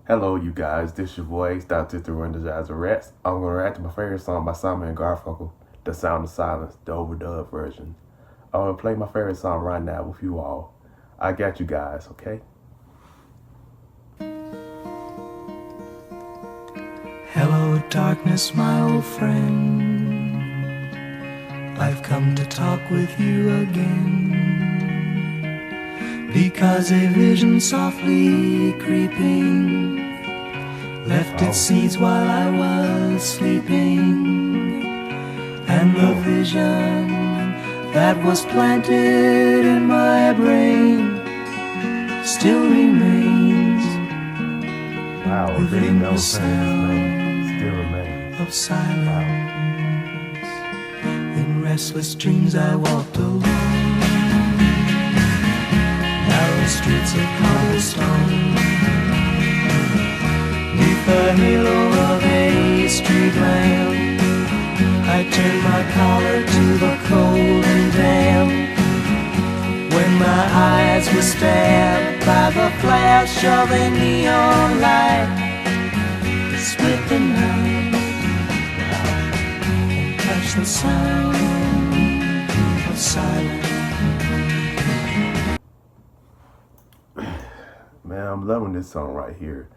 Hello, you guys. This your boy, Dr. Run the Jazz Rats. I'm going to react to my favorite song by Simon and Garfunkel, The Sound of Silence, the overdub version. I'm going to play my favorite song right now with you all. I got you guys, okay? Hello, darkness, my old friend. I've come to talk with you again, because a vision softly creeping left its seeds while I was sleeping, and the vision that was planted in my brain still remains Wow, within the sound still remains of silence. In restless dreams I walked alone, narrow streets of cobblestone, neath the halo of a street lamp. I turned my collar to the cold and damp, when my eyes were stabbed by the flash of a neon light that split the night and touched the sound of silence. Man, I'm loving this song right here.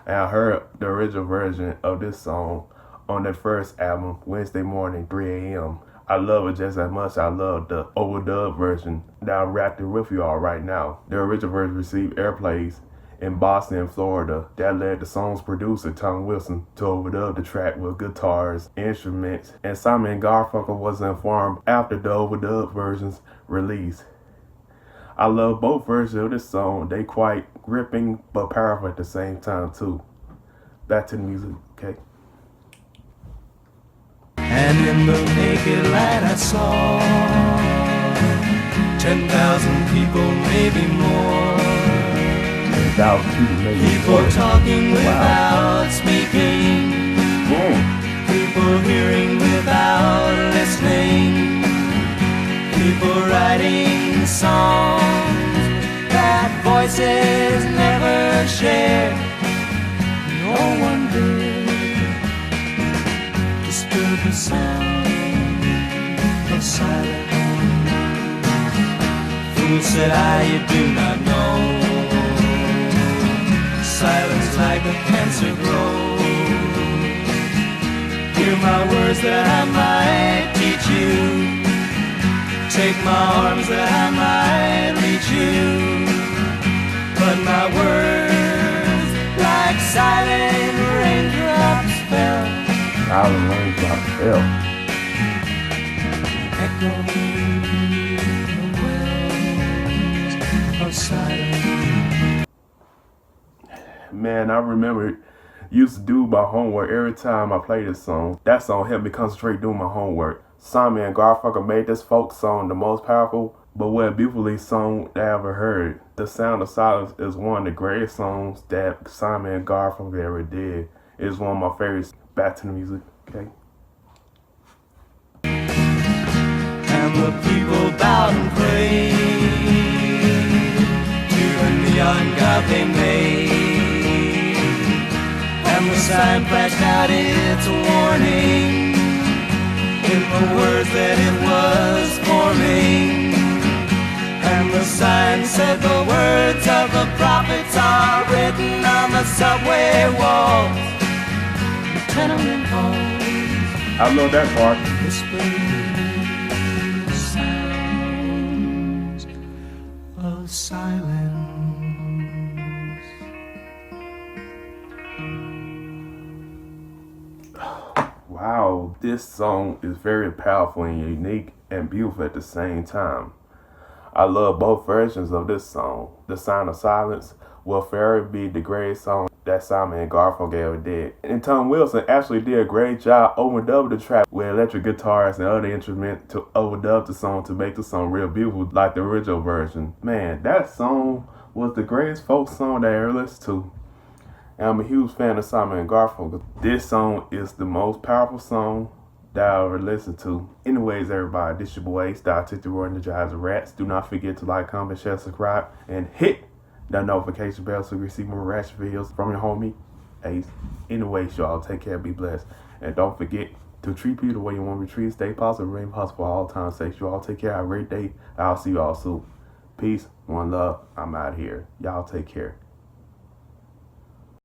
And I heard the original version of this song on their first album, Wednesday morning, 3 a.m. I love it just as much as I love the overdub version that I'm rapping with you all right now. The original version received airplays in Boston and Florida. That led the song's producer, Tom Wilson, to overdub the track with guitars, instruments, and Simon and Garfunkel was informed after the overdub version's release. I love both versions of this song. They quite gripping but powerful at the same time too. Back to the music, okay? And in the naked light I saw 10,000 people, maybe more. 10,000 people, maybe People more. talking without speaking. People hearing without listening. People writing songs that voices never share. No one did disturb the sound of silence. Fool, said I, you do not know. Silence like a cancer grows. Hear my words that I might teach you. Take my arms that I might reach you. But my words, like silent raindrops, fell. Silent raindrops fell. Echoing the wells of silence. Man, I remember used to do my homework every time I played this song. That song helped me concentrate doing my homework. Simon and Garfunkel made this folk song the most powerful but well beautifully song that I ever heard. The Sound of Silence is one of the greatest songs that Simon and Garfunkel ever did. It's one of my favorites. Back to the music, okay? And the people bowed and prayed to the neon god they made, and the sign flashed out its warning in the words that it was forming. And the sign said the words of the prophets are written on the subway walls, the tenement halls. I love that part. Whispering sounds of silence. Wow, this song is very powerful and unique and beautiful at the same time. I love both versions of this song. The Sound of Silence will forever be the greatest song that Simon and Garfunkel ever did. And Tom Wilson actually did a great job overdubbing the track with electric guitars and other instruments to overdub the song to make the song real beautiful like the original version. Man, that song was the greatest folk song that I ever listened to. And I'm a huge fan of Simon and Garfunkel. This song is the most powerful song that I ever listened to. Anyways, everybody, this your boy, Style 54 and the Jazz Rats. Do not forget to like, comment, share, subscribe, and hit that notification bell so you receive more reaction videos from your homie Ace. Anyway, y'all take care, be blessed, and don't forget to treat people the way you want to be treated. Stay positive, remain positive for all times. Say you all take care. Have a great day. I'll see you all soon. Peace, one love. I'm out here. Y'all take care.